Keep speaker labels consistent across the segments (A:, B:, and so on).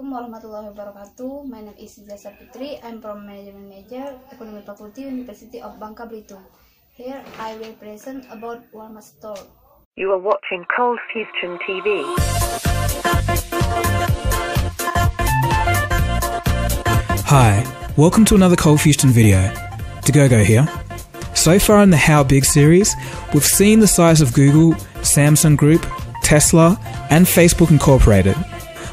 A: Assalamualaikum warahmatullahi wabarakatuh. My name is Zasa Putri. I'm from Management Major, Economic Faculty, University of Bangka Belitung. Here I will present about Walmart store.
B: You are watching Cold Fusion TV.
C: Hi, welcome to another Cold Fusion video. Go here. So far in the How Big series, we've seen the size of Google, Samsung Group, Tesla, and Facebook Incorporated.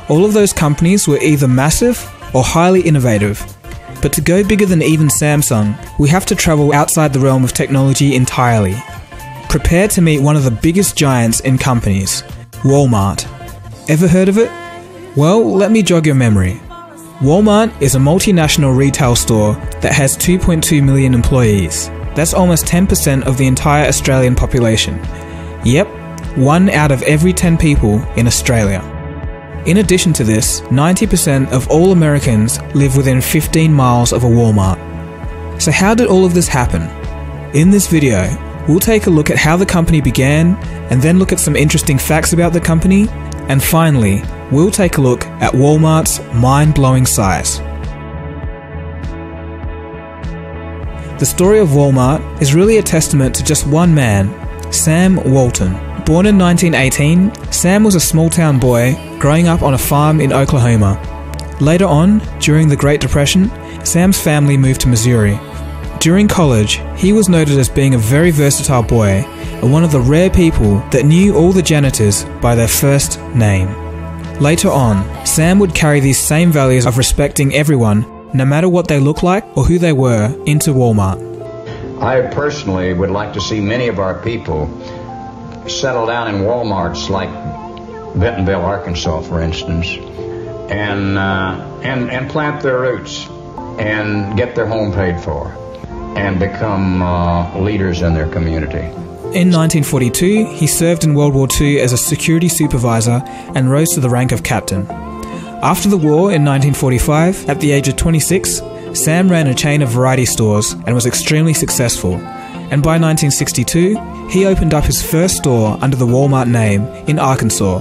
C: All of those companies were either massive or highly innovative. But to go bigger than even Samsung, we have to travel outside the realm of technology entirely. Prepare to meet one of the biggest giants in companies, Walmart. Ever heard of it? Well, let me jog your memory. Walmart is a multinational retail store that has 2.2 million employees. That's almost 10% of the entire Australian population. Yep, 1 out of every 10 people in Australia. In addition to this, 90% of all Americans live within 15 miles of a Walmart. So how did all of this happen? In this video, we'll take a look at how the company began, and then look at some interesting facts about the company, and finally, we'll take a look at Walmart's mind-blowing size. The story of Walmart is really a testament to just one man, Sam Walton. Born in 1918, Sam was a small-town boy growing up on a farm in Oklahoma. Later on, during the Great Depression, Sam's family moved to Missouri. During college, he was noted as being a very versatile boy and one of the rare people that knew all the janitors by their first name. Later on, Sam would carry these same values of respecting everyone, no matter what they look like or who they were, into Walmart.
D: I personally would like to see many of our people settle down in Walmarts like Bentonville, Arkansas, for instance, and plant their roots and get their home paid for and become leaders in their community.
C: In 1942, he served in World War II as a security supervisor and rose to the rank of captain. After the war in 1945, at the age of 26, Sam ran a chain of variety stores and was extremely successful. And by 1962, he opened up his first store under the Walmart name in Arkansas.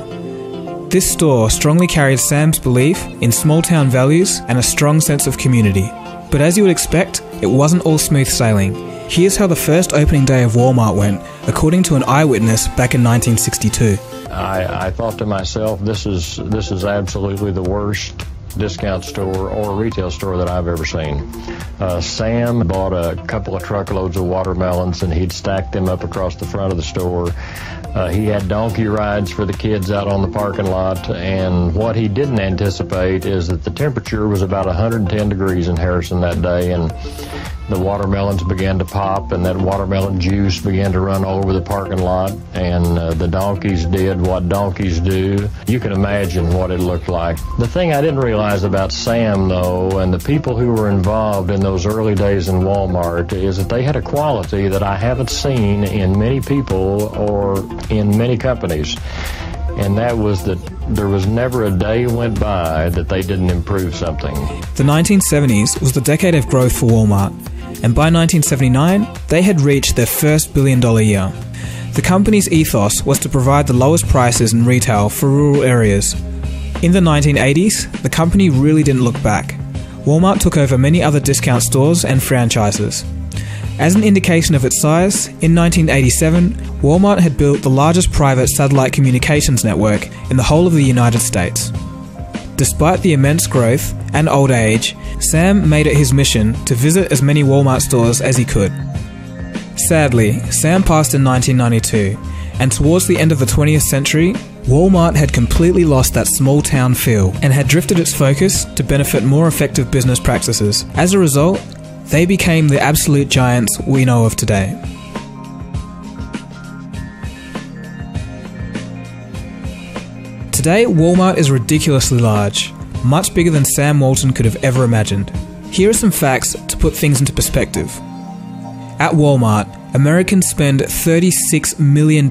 C: This store strongly carried Sam's belief in small-town values and a strong sense of community. But as you would expect, it wasn't all smooth sailing. Here's how the first opening day of Walmart went, according to an eyewitness back in 1962.
E: I thought to myself, this is absolutely the worst discount store or retail store that I've ever seen. Sam bought a couple of truckloads of watermelons and he'd stack them up across the front of the store. He had donkey rides for the kids out on the parking lot, and what he didn't anticipate is that the temperature was about 110 degrees in Harrison that day, and the watermelons began to pop, and that watermelon juice began to run all over the parking lot, and the donkeys did what donkeys do. You can imagine what it looked like. The thing I didn't realize about Sam, though, and the people who were involved in those early days in Walmart, is that they had a quality that I haven't seen in many people or in many companies. And that was that there was never a day went by that they didn't improve something.
C: The 1970s was the decade of growth for Walmart, and by 1979, they had reached their first billion-dollar year. The company's ethos was to provide the lowest prices in retail for rural areas. In the 1980s, the company really didn't look back. Walmart took over many other discount stores and franchises. As an indication of its size, in 1987, Walmart had built the largest private satellite communications network in the whole of the United States. Despite the immense growth and old age, Sam made it his mission to visit as many Walmart stores as he could. Sadly, Sam passed in 1992, and towards the end of the 20th century, Walmart had completely lost that small-town feel and had drifted its focus to benefit more effective business practices. As a result, they became the absolute giants we know of today. Today, Walmart is ridiculously large, much bigger than Sam Walton could have ever imagined. Here are some facts to put things into perspective. At Walmart, Americans spend $36 million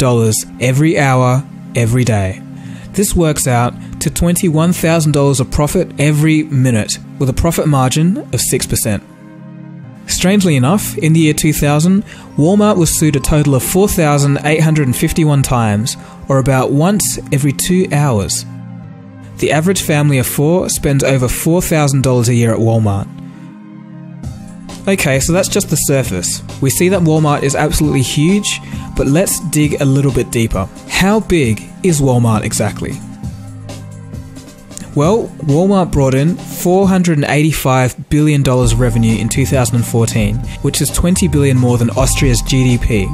C: every hour, every day. This works out to $21,000 of profit every minute, with a profit margin of 6%. Strangely enough, in the year 2000, Walmart was sued a total of 4,851 times, or about once every 2 hours. The average family of 4 spends over $4,000 a year at Walmart. Okay, so that's just the surface. We see that Walmart is absolutely huge, but let's dig a little bit deeper. How big is Walmart exactly? Well, Walmart brought in $485 billion revenue in 2014, which is $20 billion more than Austria's GDP.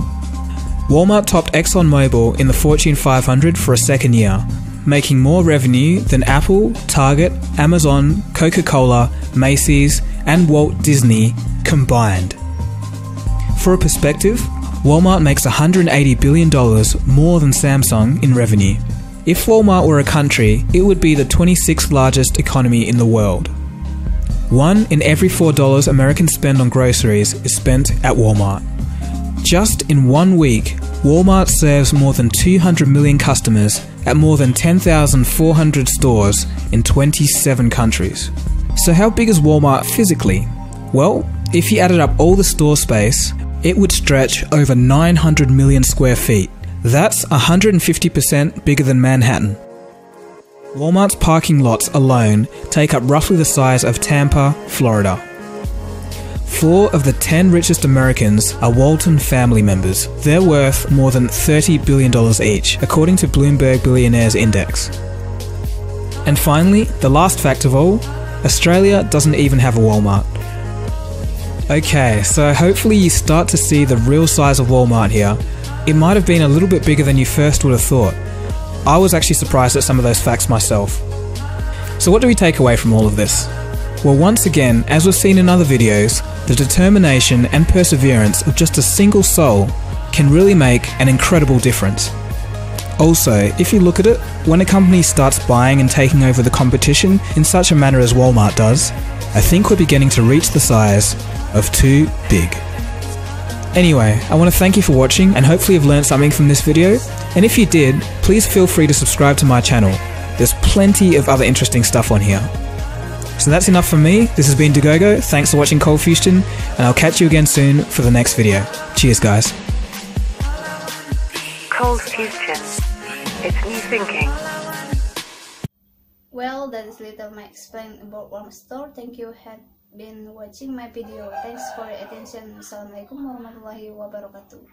C: Walmart topped ExxonMobil in the Fortune 500 for a second year, making more revenue than Apple, Target, Amazon, Coca-Cola, Macy's, and Walt Disney combined. For a perspective, Walmart makes $180 billion more than Samsung in revenue. If Walmart were a country, it would be the 26th largest economy in the world. 1 in every $4 Americans spend on groceries is spent at Walmart. Just in 1 week, Walmart serves more than 200 million customers at more than 10,400 stores in 27 countries. So how big is Walmart physically? Well, if you added up all the store space, it would stretch over 900 million square feet. That's 150% bigger than Manhattan. Walmart's parking lots alone take up roughly the size of Tampa, Florida. 4 of the 10 richest Americans are Walton family members. They're worth more than $30 billion each, according to Bloomberg Billionaires Index. And finally, the last fact of all, Australia doesn't even have a Walmart. Okay, so hopefully you start to see the real size of Walmart here. It might have been a little bit bigger than you first would have thought. I was actually surprised at some of those facts myself. So what do we take away from all of this? Well, once again, as we've seen in other videos, the determination and perseverance of just a single soul can really make an incredible difference. Also, if you look at it, when a company starts buying and taking over the competition in such a manner as Walmart does, I think we're beginning to reach the size of too big. Anyway, I want to thank you for watching and hopefully you've learned something from this video, and if you did, please feel free to subscribe to my channel. There's plenty of other interesting stuff on here. So that's enough from me. This has been Dagogo. Thanks for watching Cold Fusion, and I'll catch you again soon for the next video. Cheers, guys.
B: Cold Fusion. It's new thinking.
A: Well, that is little my explain about Walmart store. Thank you had been watching my video. Thanks for your attention. Assalamualaikum warahmatullahi wabarakatuh.